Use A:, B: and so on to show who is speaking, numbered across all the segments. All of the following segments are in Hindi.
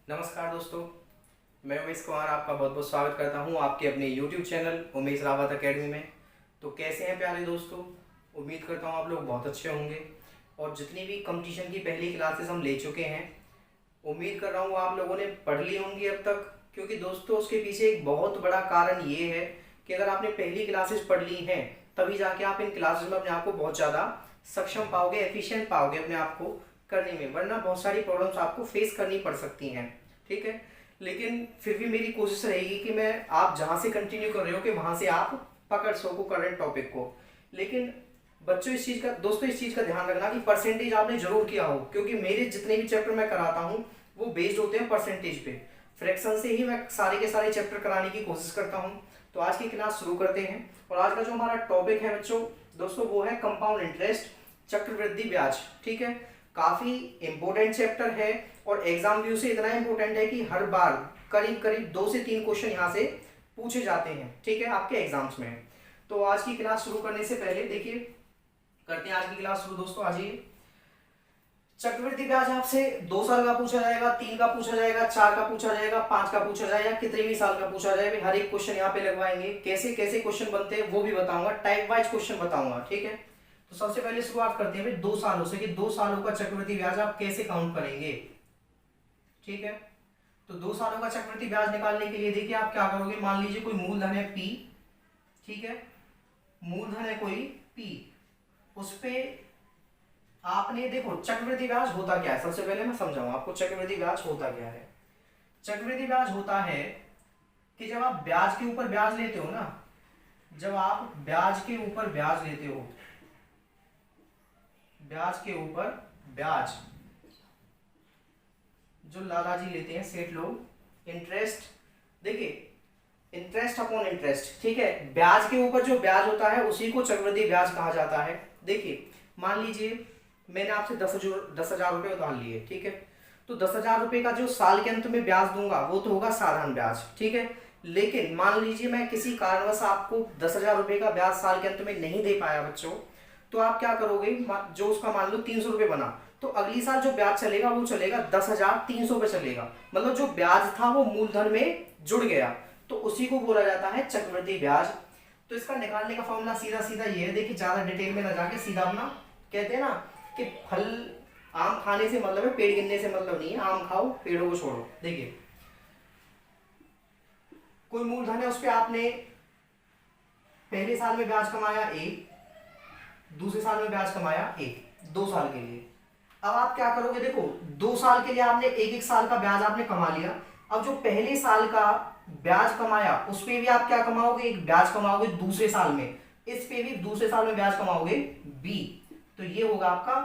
A: नमस्कार दोस्तों, मैं उमेश कुमार आपका बहुत बहुत स्वागत करता हूं आपके अपने YouTube channel Umesh Rawat academy में। तो कैसे हैं प्यारे दोस्तों, उम्मीद करता हूं आप लोग बहुत अच्छे होंगे। और जितनी भी कंपटीशन की पहली क्लासेस हम ले चुके हैं, उम्मीद कर रहा हूं आप लोगों ने पढ़ ली होंगी अब तक। क्योंकि दोस्तों उसके पीछे एक बहुत बड़ा कारण ये है कि अगर आपने पहली क्लासेस पढ़ ली हैं तभी जाके आप इन क्लासेस में अपने आप को बहुत ज़्यादा सक्षम पाओगे, एफिशिएंट पाओगे अपने आप को करने में, वरना बहुत सारी प्रॉब्लम्स आपको फेस करनी पड़ सकती हैं। ठीक है, लेकिन फिर भी मेरी कोशिश रहेगी कि मैं आप जहां से कंटिन्यू कर रहे हो कि वहां से आप पकड़ सको करंट टॉपिक को। लेकिन बच्चों इस चीज का दोस्तों इस चीज का ध्यान रखना कि परसेंटेज आपने जरूर किया हो, क्योंकि मेरे जितने भी चैप्टर मैं कराता हूँ वो बेस्ड होते हैं परसेंटेज पे। फ्रैक्शन से ही मैं सारे के सारे चैप्टर कराने की कोशिश करता हूँ। तो आज की क्लास शुरू करते हैं। और आज का जो हमारा टॉपिक है बच्चों दोस्तों वो है कंपाउंड इंटरेस्ट, चक्रवृद्धि ब्याज। ठीक है, काफी इंपॉर्टेंट चैप्टर है और एग्जाम व्यू से इतना इंपॉर्टेंट है कि हर बार करीब करीब 2 से 3 क्वेश्चन यहाँ से पूछे जाते हैं। ठीक है, आपके एग्जाम्स में। तो आज की क्लास शुरू करने से पहले देखिए करते हैं आज की क्लास शुरू। दोस्तों आज ये चक्रवृद्धि ब्याज आपसे 2 साल का पूछा जाएगा, 3 का पूछा जाएगा, 4 का पूछा जाएगा, 5 का पूछा जाएगा, कितने भी साल का पूछा जाएगा, हर एक क्वेश्चन यहाँ पे लगवाएंगे। कैसे कैसे क्वेश्चन बनते हैं वो भी बताऊंगा, टाइप वाइज क्वेश्चन बताऊंगा। ठीक है, तो सबसे पहले शुरुआत करते हैं 2 सालों से कि 2 सालों का चक्रवृद्धि ब्याज आप कैसे काउंट करेंगे। ठीक है, तो 2 सालों का चक्रवृद्धि ब्याज निकालने के लिए देखिए आप क्या करोगे। मान लीजिए कोई मूलधन है P। ठीक है, मूलधन है कोई P, उस पे आपने देखो चक्रवृद्धि ब्याज होता क्या है। सबसे पहले मैं समझाऊं आपको चक्रवृद्धि ब्याज होता क्या है। चक्रवृद्धि ब्याज होता है कि जब आप ब्याज के ऊपर ब्याज लेते हो ना, जब आप ब्याज के ऊपर ब्याज लेते हो, ब्याज के ऊपर ब्याज जो लाला जी लेते हैं, सेठ लोग, इंटरेस्ट, देखिए इंटरेस्ट अपॉन इंटरेस्ट। ठीक है, ब्याज के ऊपर जो ब्याज होता है उसी को चक्रवृद्धि ब्याज कहा जाता है। देखिए मान लीजिए मैंने आपसे 10,000 रुपए उधार लिए। ठीक है, तो 10,000 रुपए का जो साल के अंत में ब्याज दूंगा वो तो होगा साधारण ब्याज। ठीक है, लेकिन मान लीजिए मैं किसी कारणवश आपको 10,000 रुपए का ब्याज साल के अंत में नहीं दे पाया बच्चों, तो आप क्या करोगे, जो उसका मान लो 300 रुपए बना, तो अगली साल जो ब्याज चलेगा वो चलेगा 10,300 पे चलेगा। मतलब जो ब्याज था वो मूलधन में जुड़ गया, तो उसी को बोला जाता है चक्रवृद्धि ब्याज। तो इसका निकालने का फॉर्मूला सीधा सीधा ये है। देखिए ज्यादा डिटेल में ना जाके सीधा अपना कहते हैं ना कि फल आम खाने से मतलब है, पेड़ गिनने से मतलब नहीं है। आम खाओ पेड़ों को छोड़ो। देखिए कोई मूलधन है, उस पर आपने पहले साल में ब्याज कमाया 1, दूसरे साल में ब्याज कमाया 1, 2 साल के लिए। अब आप क्या करोगे, देखो 2 साल के लिए आपने एक एक साल का ब्याज आपने कमा लिया। अब जो पहले साल का ब्याज कमाया उस पे भी आप क्या कमाओगे, एक ब्याज कमाओगे दूसरे साल में, इस पे भी दूसरे साल में ब्याज कमाओगे B। तो ये होगा आपका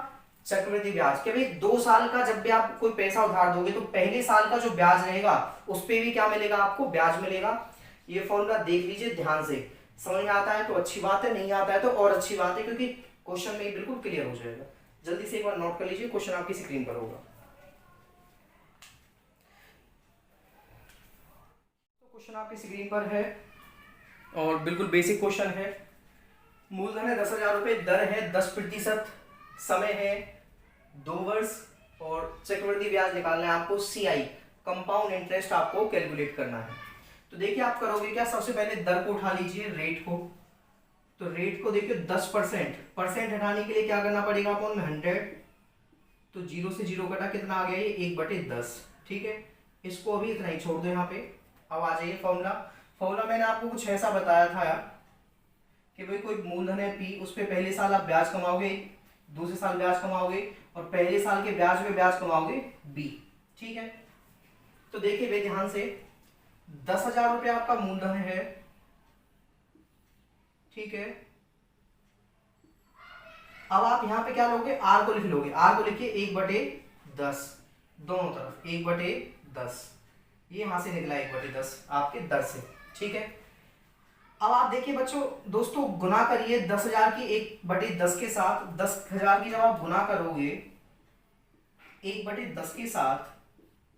A: चक्रवृद्धि ब्याज। कि भाई 2 साल का जब भी आप कोई पैसा उधार दोगे तो पहले साल का जो ब्याज रहेगा उस पे भी क्या मिलेगा, आपको ब्याज मिलेगा। ये फॉर्मूला देख लीजिए ध्यान से, समझ में आता है तो अच्छी बात है, नहीं आता है तो और अच्छी बात है, क्योंकि क्वेश्चन में बिल्कुल क्लियर हो जाएगा। जल्दी से एक बार नोट कर लीजिए, क्वेश्चन आपकी स्क्रीन पर होगा। तो क्वेश्चन आपकी स्क्रीन पर है और बिल्कुल बेसिक क्वेश्चन है। मूलधन है 10,000 रुपए, दर है 10%, समय है 2 वर्ष और चक्रवृद्धि ब्याज निकालना है आपको CI, कंपाउंड इंटरेस्ट आपको कैलकुलेट करना है। तो देखिए आप करोगे क्या, सबसे पहले दर को उठा लीजिए, रेट को। तो रेट को देखिए 10%, परसेंट हटाने के लिए क्या करना पड़ेगा, अपन में 100, तो 0 से 0 कटा, कितना आ गया ये 1/10। ठीक है, इसको अभी इतना ही छोड़ दो यहाँ पे। अब आ जाइए फॉर्मूला मैंने आपको कुछ ऐसा बताया था यार कि भाई कोई मूलधन है P, उस पे पहले साल आप ब्याज कमाओगे, दूसरे साल ब्याज कमाओगे और पहले साल के ब्याज पे ब्याज कमाओगे B। ठीक है, तो देखिए भाई ध्यान से 10,000 रुपये आपका मूलधन है। ठीक है, अब आप यहां पे क्या लोगे, R को लिख लोगे। R को लिखिए 1/10, दोनों तरफ 1/10, ये यहां से निकला 1/10 आपके दर से। ठीक है, अब आप देखिए बच्चों दोस्तों गुना करिए 10,000 की 1/10 के साथ। 10,000 की जब आप गुना करोगे 1/10 के साथ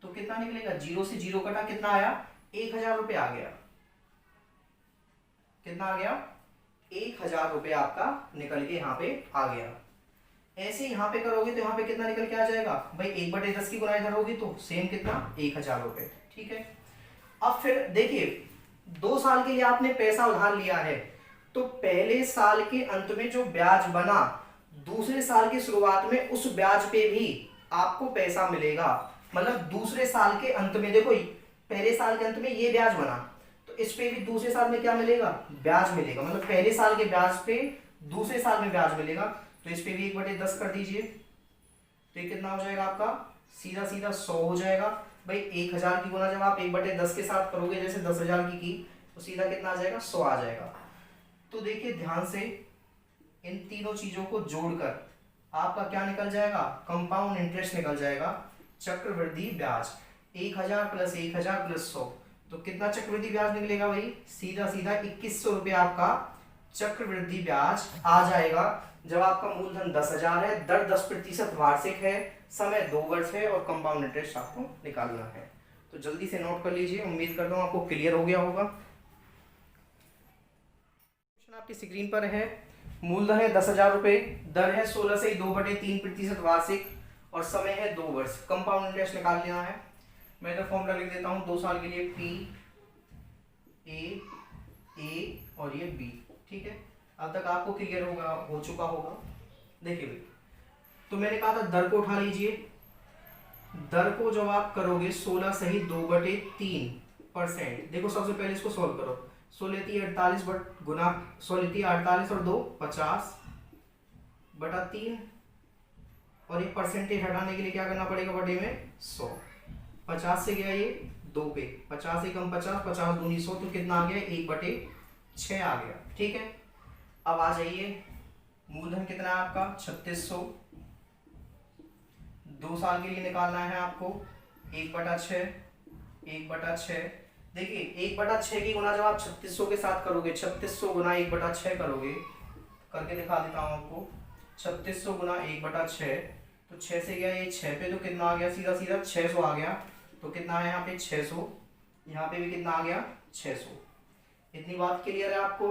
A: तो कितना निकलेगा, 0 से 0 कटा, कितना आया 1,000 रुपये आ गया। कितना आ गया, 1,000 रुपये आपका निकल के यहाँ पे आ गया। ऐसे यहाँ पे करोगे तो यहाँ पे कितना निकल के आ जाएगा भाई, 1/10 की गुना इधर होगी तो सेम कितना 1000 रुपये। ठीक है, अब फिर देखिए 2 साल के लिए आपने पैसा उधार लिया है, तो पहले साल के अंत में जो ब्याज बना दूसरे साल की शुरुआत में उस ब्याज पे भी आपको पैसा मिलेगा। मतलब दूसरे साल के अंत में, देखो पहले साल के अंत में ये ब्याज बना तो इस पे भी दूसरे साल में क्या मिलेगा, ब्याज मिलेगा। मतलब पहले साल के ब्याज पे दूसरे साल में ब्याज मिलेगा, तो इस पे भी 1/10 कर दीजिए, तो ये कितना हो जाएगा आपका, सीधा सीधा 100 हो जाएगा। भाई 1000 की गुना जब आप 1/10 के साथ करोगे, जैसे 10,000 की तो सीधा कितना आ जाएगा, 100 आ जाएगा। तो देखिए ध्यान से इन तीनों चीजों को जोड़कर आपका क्या निकल जाएगा, कंपाउंड इंटरेस्ट निकल जाएगा, चक्रवृद्धि ब्याज। 1000 प्लस 1000 प्लस 100, तो कितना चक्रवृद्धि ब्याज निकलेगा भाई, सीधा सीधा 2100 रुपये आपका चक्रवृद्धि ब्याज आ जाएगा। जब आपका मूलधन 10,000 है, दर 10% वार्षिक है, समय 2 वर्ष है और कंपाउंड इंटरेस्ट आपको निकालना है। तो जल्दी से नोट कर लीजिए, उम्मीद करता हूँ आपको क्लियर हो गया होगा। क्वेश्चन आपकी स्क्रीन पर है, मूलधन है 10,000 रुपये, दर है 16 से 2/3% वार्षिक और समय है 2 वर्ष। कंपाउंड इंटरेस्ट निकाल लेना है। मैं तो फॉर्मूला लिख देता हूँ 2 साल के लिए, ए और ये बी। ठीक है, अब तक आपको क्लियर हो चुका होगा। देखिए भाई, तो मैंने कहा था दर को उठा लीजिए। दर को जब आप करोगे 16 सही 2/3%, देखो सबसे पहले इसको सॉल्व करो। 16 थी 48 बट गुना 16 थी 48 और 2 50/3, और ये परसेंटेज हटाने के लिए क्या करना पड़ेगा, बटे में 100। 50 से गया ये 2 पे, 50 से कम 50, 50 दूनी 100, तो कितना आ गया 1/6 आ गया। ठीक है, अब आ जाइए, मूलधन कितना है आपका 3600, 2 साल के लिए निकालना है आपको 1/6। देखिए 1/6 की गुना जब आप 3600 के साथ करोगे, 3600 गुना 1/6 करोगे, करके दिखा देता हूं आपको। 3600 गुना 1/6, तो 6 से गया ये 6 पे, तो कितना आ गया, सीधा सीधा 600 आ गया। तो कितना है यहाँ पे 600, यहाँ पे भी कितना आ गया 600। इतनी बात क्लियर है आपको।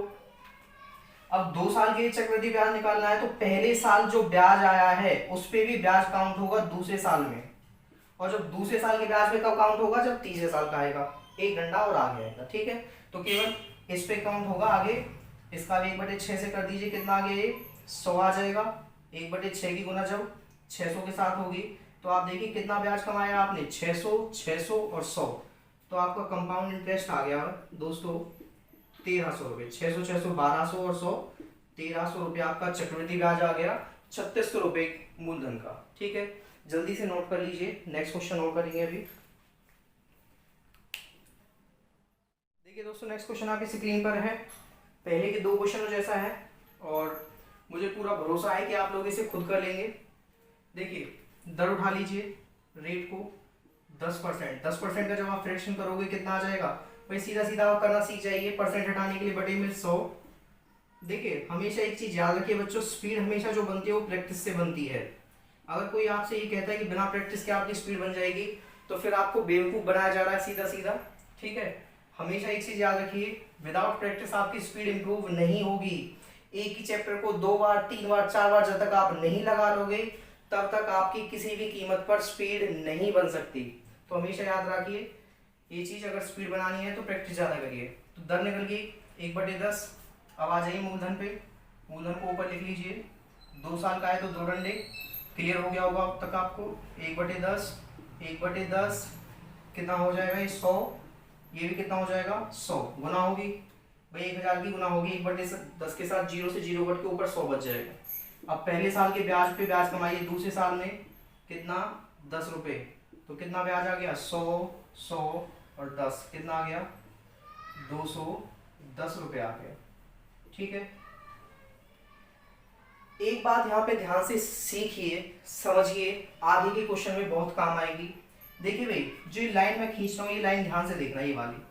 A: अब 2 साल के लिए चक्रवृद्धि ब्याज निकालना है, तो पहले साल जो ब्याज आया है उस पे भी ब्याज काउंट होगा दूसरे साल में, और जब दूसरे साल के ब्याज पे कब काउंट होगा, जब तीसरे साल का आएगा, एक डंडा और आगे आएगा। ठीक है, तो केवल इस पे काउंट होगा आगे। इसका भी 1/6 से कर दीजिए, कितना आ गया ये 100 आ जाएगा। 1/6 की गुना जब 600 के साथ होगी, तो आप देखिए कितना ब्याज कमाया आपने, 600, 600 और 100, तो आपका कंपाउंड इंटरेस्ट आ गया दोस्तों 1300 रुपये। 600 600 1200 और 100 1300 रुपये आपका चक्रवृद्धि ब्याज आ गया 3600 रुपये मूलधन का। ठीक है, जल्दी से नोट कर लीजिए, नेक्स्ट क्वेश्चन नोट करेंगे अभी। देखिए दोस्तों, नेक्स्ट क्वेश्चन आपकी स्क्रीन पर है, पहले के 2 क्वेश्चनों जैसा है और मुझे पूरा भरोसा है कि आप लोग इसे खुद कर लेंगे। देखिए दर उठा लीजिए, रेट को 10% का जब आप फ्रैक्शन करोगे कितना आ जाएगा भाई, सीधा सीधा आप करना सीख जाइए, परसेंट हटाने के लिए बटे में 100। देखिए हमेशा एक चीज याद रखिए बच्चों, स्पीड हमेशा जो बनती है वो प्रैक्टिस से बनती है। अगर कोई आपसे ये कहता है कि बिना प्रैक्टिस के आपकी स्पीड बन जाएगी, तो फिर आपको बेवकूफ बनाया जा रहा है सीधा सीधा। ठीक है, हमेशा एक चीज याद रखिए, विदाउट प्रैक्टिस आपकी स्पीड इंप्रूव नहीं होगी। एक ही चैप्टर को 2 बार 3 बार 4 बार जब तक आप नहीं लगा लोगे, तब तक आपकी किसी भी कीमत पर स्पीड नहीं बन सकती। तो हमेशा याद रखिए ये चीज, अगर स्पीड बनानी है तो प्रैक्टिस ज्यादा करिए। तो दर निकल गई 1/10। अब आ जाइए मूलधन पे, मूलधन को ऊपर लिख लीजिए, 2 साल का है तो 2 डंडे, क्लियर हो गया होगा अब तक आपको। 1/10 कितना हो जाएगा ये 100, ये भी कितना हो जाएगा 100, गुना होगी भाई 1000 की गुना होगी 1/10 के साथ, 0 से 0 कट के ऊपर 100 बच जाएगा। अब पहले साल के ब्याज पे ब्याज कमाइए, दूसरे साल में कितना 10 रुपये, तो कितना ब्याज आ गया 100 और 10, कितना आ गया 210 रुपये आ गया। ठीक है, एक बात यहाँ पे ध्यान से सीखिए, समझिए, आगे के क्वेश्चन में बहुत काम आएगी। देखिए भाई, जो ये लाइन मैं खींच रहा हूँ, ये लाइन ध्यान से देखना, ये वाली।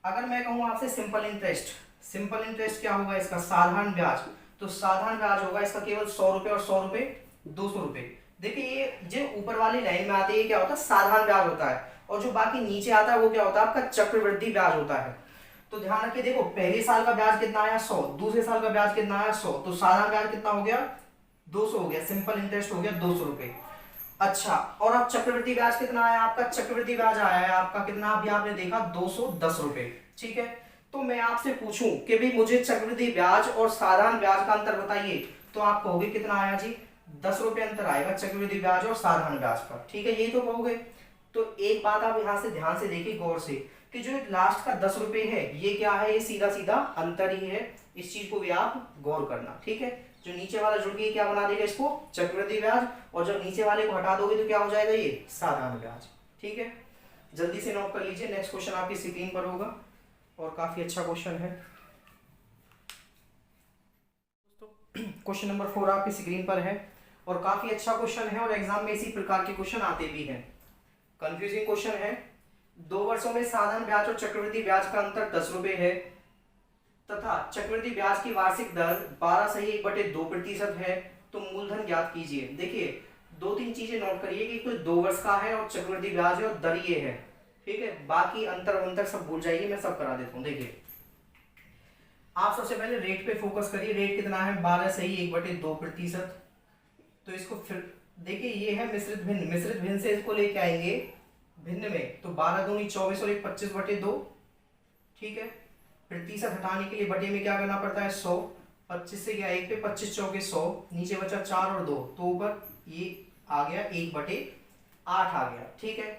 A: अगर मैं कहूँ आपसे सिंपल इंटरेस्ट क्या होगा इसका, साधारण ब्याज, तो साधारण ब्याज होगा इसका केवल 100 रुपये और 100 रुपये 200 रुपये। देखिए ये जो ऊपर वाली लाइन में आती है क्या होता है, साधारण ब्याज होता है, और जो बाकी नीचे आता है वो क्या होता है, आपका चक्रवृद्धि ब्याज होता है। तो ध्यान रखिए, देखो पहले साल का ब्याज कितना आया 100, दूसरे साल का ब्याज कितना आया 100, तो साधारण ब्याज कितना हो गया 200 हो गया, सिंपल इंटरेस्ट हो गया 200 रुपए। अच्छा, और अब चक्रवृद्धि ब्याज कितना आया आपका? चक्रवृद्धि ब्याज आया है आपका कितना, अभी आपने देखा 210 रुपए। ठीक है, तो मैं आपसे पूछूं कि भाई मुझे चक्रवृद्धि ब्याज और साधारण ब्याज का अंतर बताइए, तो आप कहोगे कितना आया जी? 10 रुपए अंतर आएगा चक्रवृद्धि ब्याज और साधारण ब्याज का। ठीक है, यही तो कहोगे। तो एक बात आप यहां से ध्यान से देखिए गौर से, कि जो लास्ट का 10 रुपए है ये क्या है? ये सीधा सीधा अंतर ही है, इस चीज को भी आप गौर करना। ठीक है, जो नीचे वाला जुड़ के क्या बना देगा इसको? चक्रवृद्धि ब्याज, और जब नीचे वाले को हटा दोगे तो क्या हो जाएगा? ये साधारण ब्याज। ठीक है, जल्दी से नोट कर लीजिए। नेक्स्ट क्वेश्चन आपकी स्क्रीन पर होगा और काफी अच्छा क्वेश्चन है। क्वेश्चन नंबर 4 आपकी स्क्रीन पर है और काफी अच्छा क्वेश्चन है और एग्जाम में इसी प्रकार के क्वेश्चन आते भी हैं। कंफ्यूजिंग क्वेश्चन है। 2 वर्षों में साधारण ब्याज और चक्रवृद्धि ब्याज का अंतर 10 रुपए है तथा चक्रवृद्धि ब्याज की वार्षिक दर 12/1/2% है, तो मूलधन ज्ञात कीजिए। देखिए, 2-3 चीजें नोट करिए कि कोई 2 वर्ष का है और चक्रवृद्धि ब्याज है और दर ये है। ठीक है, बाकी अंतर सब भूल जाइए, मैं सब करा देता हूं। देखिए, आप सबसे पहले रेट पे फोकस करिए। रेट कितना है? 12/1/2%। तो इसको फिर देखिए, ये है मिश्रित भिन्न, मिश्रित भिन्न से इसको लेके आएंगे भिन्न में, तो 12 दूनी 24 और 25/2। ठीक है, प्रतिशत हटाने के लिए बटे में क्या करना पड़ता है? 100। 25 से गया 1 पे, 25 चौके 100, नीचे बचा 4 और 2, तो ऊपर ये आ गया 1/8 आ गया। ठीक है,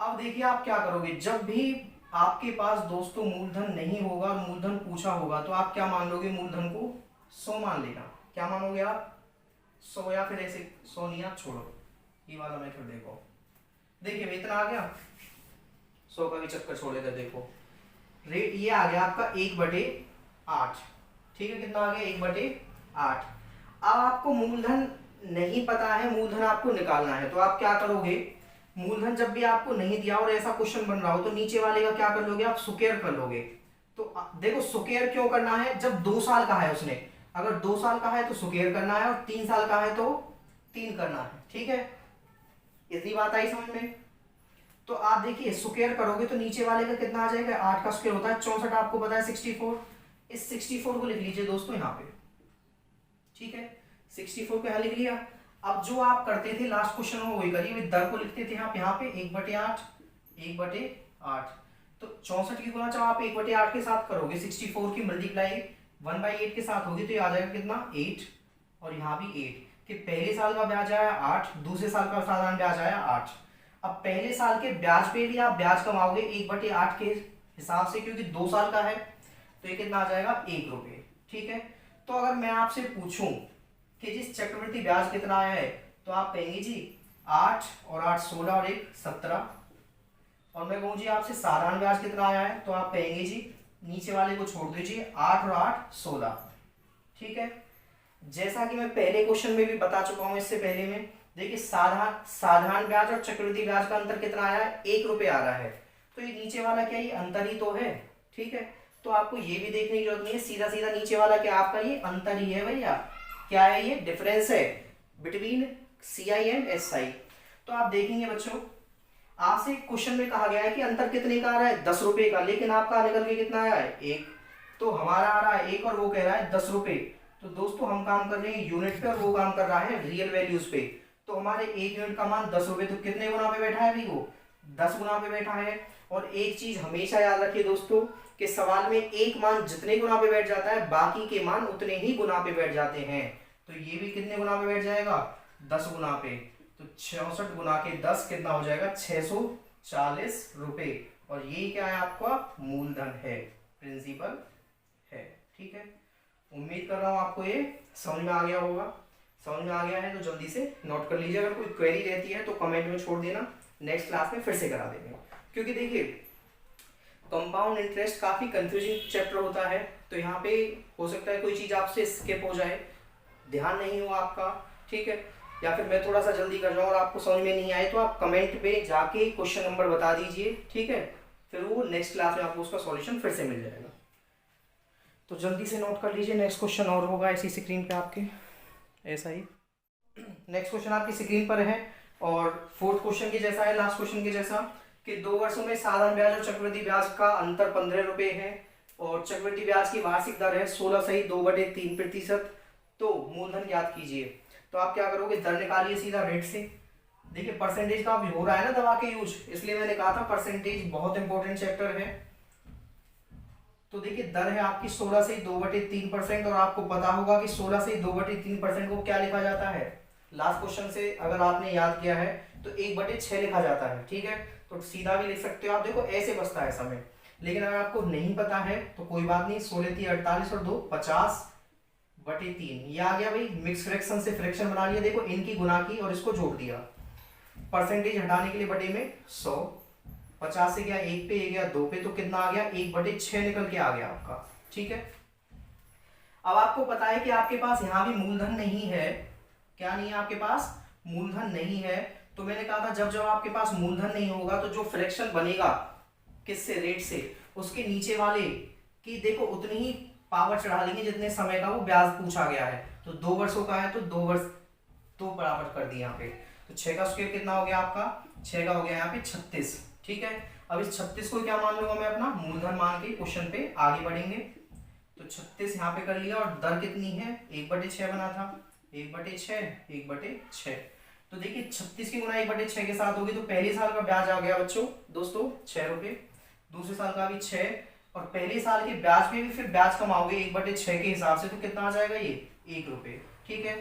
A: अब देखिए आप क्या करोगे, जब भी आपके पास दोस्तों मूलधन नहीं होगा और मूलधन पूछा होगा तो आप क्या मान लोगे? मूलधन को 100 मान लेना। क्या मानोगे आप? 100, या फिर ऐसे 100 नहीं, आप छोड़ो, ये वाला मेथड देखो। देखिए इतना आ गया, 100 का भी चक्कर छोड़ देते। देखो रेट ये आ गया आपका 1/8। ठीक है, कितना आ गया? 1/8। अब आपको मूलधन नहीं पता है, मूलधन आपको निकालना है, तो आप क्या करोगे? मूलधन जब भी आपको नहीं दिया और ऐसा क्वेश्चन बन रहा हो तो नीचे वाले का क्या कर लोगे? आप स्क्वायर कर लोगे। तो देखो स्क्वायर क्यों करना है? जब 2 साल का है उसने, अगर 2 साल का है तो स्क्वायर करना है और 3 साल का है तो 3 करना है। ठीक है, इतनी बात आई समझ में? तो आप देखिए स्क्वायर करोगे तो नीचे वाले का कितना आ जाएगा? 8 का स्क्वायर होता है 64, आपको पता है 64। इस 64 को लिख लीजिए दोस्तों यहाँ पे। ठीक है, 64 को यहाँ लिख लिया। अब जो आप करते थे लास्ट क्वेश्चन में वही करिए, दर को लिखते थे आप यहाँ पे 1/8, 1/8। तो 64 की गुणा जब आप 1/8 के साथ करोगे, 64 की मल्टीप्लाई 1/8 के साथ होगी तो ये आ जाएगा कितना? 8, और यहाँ भी 8। कि पहले साल का ब्याज आया 8, दूसरे साल का साधारण ब्याज आया 8। अब पहले साल के ब्याज पे भी आप ब्याज कमाओगे 1/8 के हिसाब से, क्योंकि 2 साल का है, तो ये कितना आ जाएगा? 1 रुपये। ठीक है, तो अगर मैं आपसे पूछूं कि जिस चक्रवृद्धि ब्याज कितना आया है, तो आप कहेंगे जी 8 और 8 16 और 1 17। और मैं कहूँ जी आपसे साधारण ब्याज कितना आया है, तो आप कहेंगे जी नीचे वाले को छोड़ दीजिए, 8 और 8 16। ठीक है, जैसा कि मैं पहले क्वेश्चन में भी बता चुका हूं इससे पहले में, देखिए साधारण ब्याज और चक्रवृद्धि ब्याज का अंतर कितना आया है? 1 रुपये आ रहा है, तो ये नीचे वाला क्या, ये अंतर ही तो है। ठीक है, तो आपको ये भी देखने की जरूरत नहीं है, सीधा सीधा नीचे वाला क्या आपका ये अंतर ही है भैया। क्या है ये? डिफरेंस है बिटवीन CI एंड SI। तो आप देखेंगे बच्चों, आपसे क्वेश्चन में कहा गया है कि अंतर कितने का आ रहा है? 10 रुपए का, लेकिन आपका निकल के कितना आया है? 1। तो हमारा आ रहा है 1 और वो कह रहा है 10 रुपए। तो दोस्तों हम काम कर रहे हैं यूनिट पे और वो काम कर रहा है रियल वैल्यूज पे। तो हमारे 1 यूनिट का मान 10 रुपए, तो कितने गुना पे बैठा है? वो 10 गुना पे बैठा है। और एक चीज हमेशा याद रखिए दोस्तों कि सवाल में एक मान जितने गुना पे बैठ जाता है, बाकी के मान उतने ही गुना पे बैठ जाते हैं। तो ये भी कितने गुना पे बैठ जाएगा? 10 गुना पे। तो 66 गुना के 10 कितना हो जाएगा? 640 रुपए। और ये क्या है? आपका मूलधन है, प्रिंसिपल है। ठीक है, उम्मीद कर रहा हूं आपको ये समझ में आ गया होगा। समझ में आ गया है तो जल्दी से नोट कर लीजिए। अगर कोई क्वेरी रहती है तो कमेंट में छोड़ देना, नेक्स्ट क्लास में फिर से करा देंगे। क्योंकि देखिए कंपाउंड इंटरेस्ट काफी कंफ्यूजिंग चैप्टर होता है, तो यहाँ पे हो सकता है कोई चीज आपसे स्किप हो जाए, ध्यान नहीं हो आपका। ठीक है, या फिर मैं थोड़ा सा जल्दी कर जाऊँ और आपको समझ में नहीं आए तो आप कमेंट पे जाके क्वेश्चन नंबर बता दीजिए। ठीक है, फिर वो नेक्स्ट क्लास में आपको उसका सॉल्यूशन फिर से मिल जाएगा। तो जल्दी से नोट कर लीजिए, नेक्स्ट क्वेश्चन और होगा ऐसी स्क्रीन पे आपके, ऐसा ही। नेक्स्ट क्वेश्चन आपकी स्क्रीन पर है और 4th क्वेश्चन के जैसा है, लास्ट क्वेश्चन के जैसा, कि 2 वर्षों में साधारण ब्याज और चक्रवृद्धि ब्याज का अंतर 15 रुपए है और चक्रवृद्धि ब्याज की वार्षिक दर है 16 सही 2/3%। तो मूलधन ज्ञात कीजिए। तो आप क्या करोगे, दर निकालिए सीधा रेट से। देखिए परसेंटेज का अभी हो रहा है ना दवा के यूज, इसलिए मैंने कहा था परसेंटेज बहुत इंपॉर्टेंट चैप्टर है। तो देखिए दर है आपकी 16 से 2/3%, और आपको पता होगा कि 16 से 2/3% को क्या लिखा जाता है, लास्ट क्वेश्चन से अगर आपने याद किया है तो 1/6 लिखा जाता है। ठीक है, तो सीधा भी लिख सकते हो आप, देखो ऐसे बचता है समय। लेकिन अगर आपको नहीं पता है तो कोई बात नहीं, 16 3 48 और 2 50/3 ये आ गया भाई। मिक्स फ्रैक्शन से फ्रैक्शन बना लिया, देखो इनकी गुना की और इसको जोड़ दिया। परसेंटेज हटाने के लिए बटे में 100, 50 से गया 1 पे, ये गया 2 पे, तो कितना आ गया 1/6 निकल के आ गया आपका। ठीक है, अब आपको पता है कि आपके पास यहां भी मूलधन नहीं है, क्या नहीं है आपके पास, मूलधन नहीं है। तो मैंने कहा था जब जब आपके पास मूलधन नहीं होगा तो जो फ्रैक्शन बनेगा किससे, रेट से, उसके नीचे वाले की देखो उतनी ही पावर चढ़ा देंगे जितने समय का वो ब्याज पूछा गया है। तो 2 वर्षों का है तो 2 वर्ष 2 बराबर कर दिया यहाँ पे। तो 6 का स्क्वायर कितना हो गया आपका, 6 का हो गया यहाँ पे 36। ठीक है, अब इस 36 को क्या मान लूंगा मैं अपना मूलधन मान के क्वेश्चन पे आगे बढ़ेंगे। तो 36 यहाँ पे कर लिया, और दर कितनी है, 1/6 बना था, 1/6 1/6। तो देखिए 36 की गुना 1/6 के साथ होगी, तो पहले साल का ब्याज आ गया बच्चों दोस्तों 6 रुपये, दूसरे साल का भी 6, और पहले साल के ब्याज पे भी फिर ब्याज कमाओगे 1/6 के हिसाब से, तो कितना आ जाएगा ये 1 रुपये। ठीक है,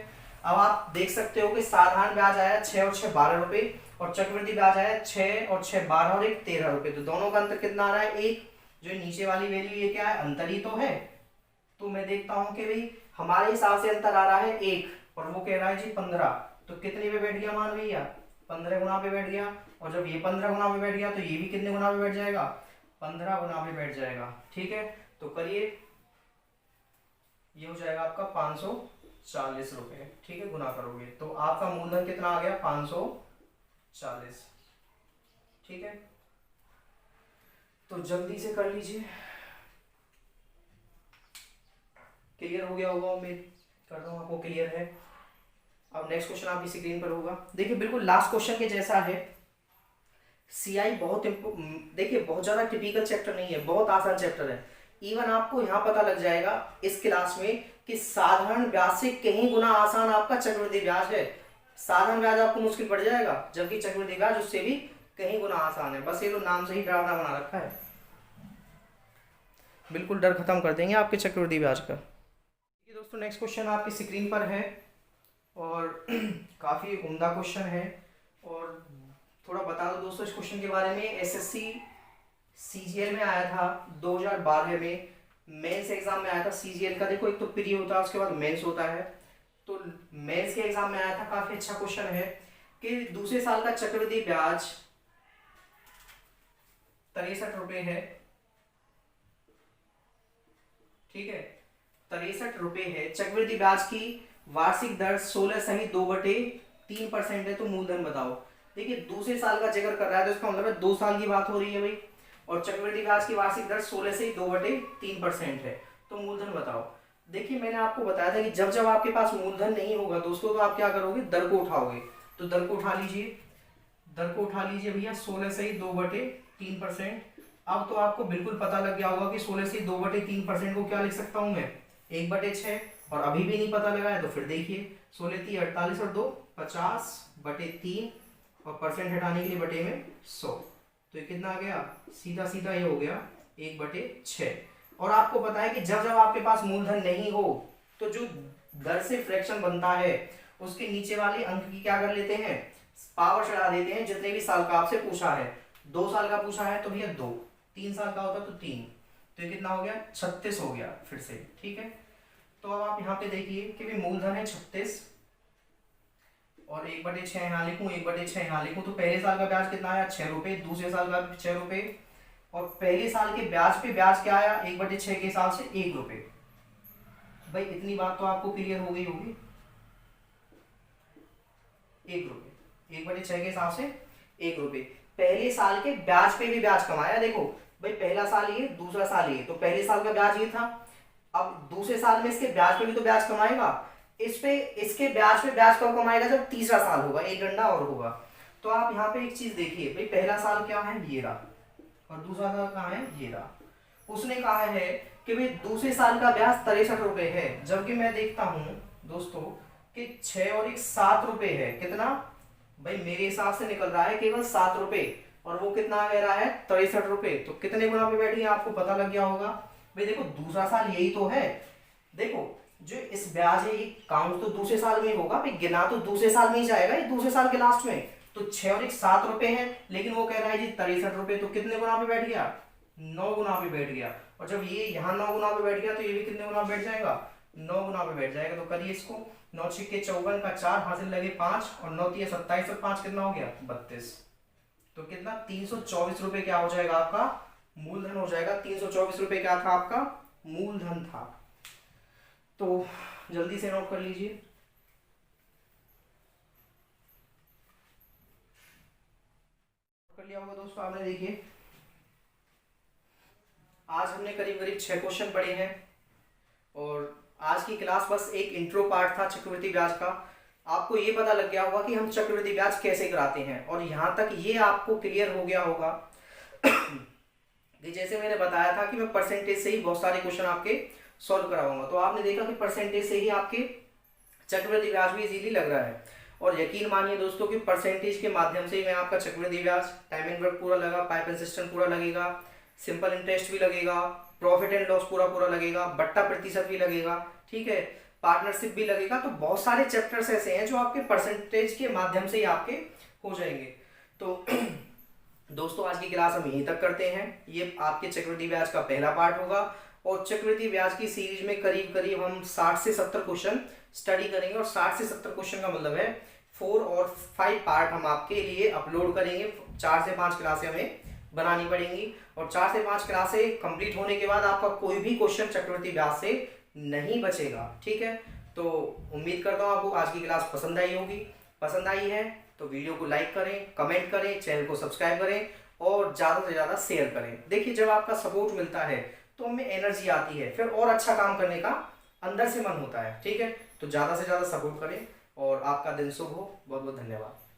A: अब आप देख सकते हो कि साधारण ब्याज आया 6 और 6 12 रुपए, और चक्रवृद्धि ब्याज आया 6 और 6 12 और 1 13 रुपए। तो दोनों का अंतर कितना आ रहा है, 1। जो नीचे वाली वैल्यू ये क्या है, अंतर ही तो है। तो मैं देखता हूं कि भाई हमारे हिसाब से अंतर आ रहा है 1, और वो कह रहा है जी 15। तो कितने पे बैठ गया मान भैया, 15 गुना पे बैठ गया। और जब ये 15 गुना पे बैठ गया तो ये भी कितने गुना पे बैठ जाएगा, 15 गुना पे बैठ जाएगा। ठीक है, तो करिए, ये हो जाएगा आपका 540 रुपए। ठीक है, गुना करोगे तो आपका मूलधन कितना आ गया, 540। ठीक है, तो जल्दी से कर लीजिए, क्लियर हो गया होगा, उम्मीद करता हूँ आपको क्लियर है। अब नेक्स्ट क्वेश्चन आपकी स्क्रीन पर होगा, देखिए बिल्कुल लास्ट क्वेश्चन के जैसा है। सीआई बहुत देखिए बहुत ज्यादा टिपिकल चैप्टर नहीं है, बहुत आसान चैप्टर है। इवन आपको यहाँ पता लग जाएगा इस क्लास में कि साधारण ब्याज से कहीं गुना आसान आपका चक्रवृद्धि ब्याज है। साधारण ब्याज आपको मुश्किल पड़ जाएगा, जबकि चक्रवृद्धि ब्याज उससे भी कहीं गुना आसान है। बस ये तो नाम से ही डरावना बना रखा है, बिल्कुल डर खत्म कर देंगे आपके चक्रवृद्धि ब्याज का। दोस्तों नेक्स्ट क्वेश्चन आपकी स्क्रीन पर है, और काफ़ी उम्दा क्वेश्चन है। और थोड़ा बता दो दोस्तों इस क्वेश्चन के बारे में, एसएससी सीजीएल में आया था 2012 में, मेंस एग्जाम में आया था सीजीएल का। देखो एक तो प्री होता है उसके बाद मेंस होता है, तो मेंस के एग्जाम में आया था। काफी अच्छा क्वेश्चन है कि दूसरे साल का चक्रवृद्धि ब्याज 63 रुपए है। ठीक है, 63 रुपए है। चक्रवृद्धि ब्याज की वार्षिक दर 16 सहित 2/3% है। तो मूलधन बताओ। देखिए दूसरे साल का जिक्र कर रहा है तो इसका मतलब है 2 साल की बात हो रही है भाई, और चक्रवृद्धि ब्याज की वार्षिक दर 16 से 2/3% है। तो मूलधन बताओ। देखिए मैंने आपको बताया था कि जब जब आपके पास मूलधन नहीं होगा दोस्तों, तो आप क्या करोगे, दर को उठाओगे। तो दर को उठा लीजिए, दर को उठा लीजिए भैया, 16 से 2/3%। अब तो आपको बिल्कुल पता लग गया होगा कि 16 से 2/3% को क्या लिख सकता हूं मैं, 1/6। और अभी भी नहीं पता लगा है तो फिर देखिए, 16 3 48 और 2 50/3, और परसेंट हटाने के लिए बटे में 100। तो ये कितना आ गया, सीधा सीधा ये हो गया 1/6। और आपको पता है कि जब जब आपके पास मूलधन नहीं हो तो जो दर से फ्रैक्शन बनता है उसके नीचे वाले अंक की क्या कर लेते हैं, पावर चढ़ा देते हैं, जितने भी साल का आपसे पूछा है। 2 साल का पूछा है तो भैया 2, 3 साल का होता तो 3। तो ये कितना हो गया, 36 हो गया फिर से। ठीक है, तो अब आप यहाँ पे देखिए कि भी मूलधन है 36, और 1/6 यहाँ लिखूं, 1/6 यहाँ लिखूं, तो पहले साल का ब्याज कितना आया, 6 रुपए, दूसरे साल का 6 रुपए, और पहले साल के ब्याज पे ब्याज क्या आया, 1/6 के हिसाब से 1 रुपए। भाई इतनी बात तो आपको क्लियर हो गई होगी, 1 रुपए, 1/6 के हिसाब से 1 रुपए। पहले साल के ब्याज पे भी ब्याज कमाया। देखो भाई पहला साल ये, दूसरा साल ये, तो पहले साल का ब्याज ये था। अब दूसरे साल में इसके ब्याज पे भी तो ब्याज कमाएगा, इस पे इसके ब्याज पे ब्याज कब कमाएगा, जब तीसरा साल होगा, एक डंडा और होगा। तो आप यहाँ पे एक चीज देखिए, भाई पहला साल क्या है, ये रहा, और दूसरा साल कहाँ है, ये रहा। उसने कहा है कि भाई दूसरे साल का ब्याज 63 रुपए है, जबकि मैं देखता हूँ दोस्तों कि 6 और 1 7 रुपए है। कितना भाई, मेरे हिसाब से निकल रहा है केवल 7 रुपए, और वो कितना आ रहा है 63 रुपए। तो कितने गुना पे बैठ गया आपको पता लग गया होगा। भाई देखो दूसरा साल यही तो है। देखो जो इस ब्याज है ये काउंट तो दूसरे साल में ही होगा भाई, गिना तो दूसरे साल में ही जाएगा ये, दूसरे साल के लास्ट में। तो 6 और 1 7 रुपए है, लेकिन वो कह रहा है जी 63 रुपए। तो कितने गुना पे बैठ गया, 9 गुना पे बैठ गया। और जब ये यहाँ 9 गुना पे बैठ गया तो ये भी कितने गुना पे बैठ जाएगा, 9 गुना पे बैठ जाएगा। तो करिए इसको, 9 छिक्के 54 का 4 हासिल लगे 5, और 9 तिया 27 और 5 कितना हो गया 32। तो कितना 324 रुपए क्या हो जाएगा आपका मूलधन हो जाएगा। 324 रुपए क्या था आपका मूलधन था। तो जल्दी से नोट कर लीजिए। कर लिया होगा दोस्तों आपने। देखिए आज हमने करीब करीब 6 क्वेश्चन पढ़े हैं, और आज की क्लास बस एक इंट्रो पार्ट था चक्रवृद्धि ब्याज का। आपको ये पता लग गया होगा कि हम चक्रवृद्धि ब्याज कैसे कराते हैं, और यहाँ तक ये आपको क्लियर हो गया होगा कि जैसे मैंने बताया था कि मैं परसेंटेज से ही बहुत सारे क्वेश्चन आपके सॉल्व कराऊंगा। तो आपने देखा कि परसेंटेज से ही आपके चक्रवृद्धि ब्याज भी इजीली लग रहा है। और यकीन मानिए दोस्तों कि परसेंटेज के माध्यम से ही मैं आपका चक्रवृद्धि ब्याज, टाइम एंड वर्क पूरा लगा, पाइप एंड सिस्टम पूरा लगेगा, सिंपल इंटरेस्ट भी लगेगा, प्रॉफिट एंड लॉस पूरा पूरा लगेगा, बट्टा प्रतिशत भी लगेगा, ठीक है, पार्टनरशिप भी लगेगा। तो बहुत सारे चैप्टर्स ऐसे हैं जो आपके परसेंटेज के माध्यम से ही आपके हो जाएंगे। तो दोस्तों आज की क्लास हम यहीं तक करते हैं। ये आपके चक्रवृद्धि ब्याज का पहला पार्ट होगा, और चक्रवृद्धि ब्याज की सीरीज में करीब करीब हम 60 से 70 क्वेश्चन स्टडी करेंगे। और 60 से 70 क्वेश्चन का मतलब है 4 और 5 पार्ट हम आपके लिए अपलोड करेंगे। 4 से 5 क्लासें हमें बनानी पड़ेंगी, और 4 से 5 क्लासें कंप्लीट होने के बाद आपका कोई भी क्वेश्चन चक्रवृद्धि ब्याज से नहीं बचेगा, ठीक है। तो उम्मीद करता हूँ आपको आज की क्लास पसंद आई होगी। पसंद आई है तो वीडियो को लाइक करें, कमेंट करें, चैनल को सब्सक्राइब करें, और ज़्यादा से ज़्यादा शेयर करें। देखिए जब आपका सपोर्ट मिलता है तो हमें एनर्जी आती है, फिर और अच्छा काम करने का अंदर से मन होता है, ठीक है। तो ज़्यादा से ज़्यादा सपोर्ट करें, और आपका दिन शुभ हो। बहुत बहुत धन्यवाद।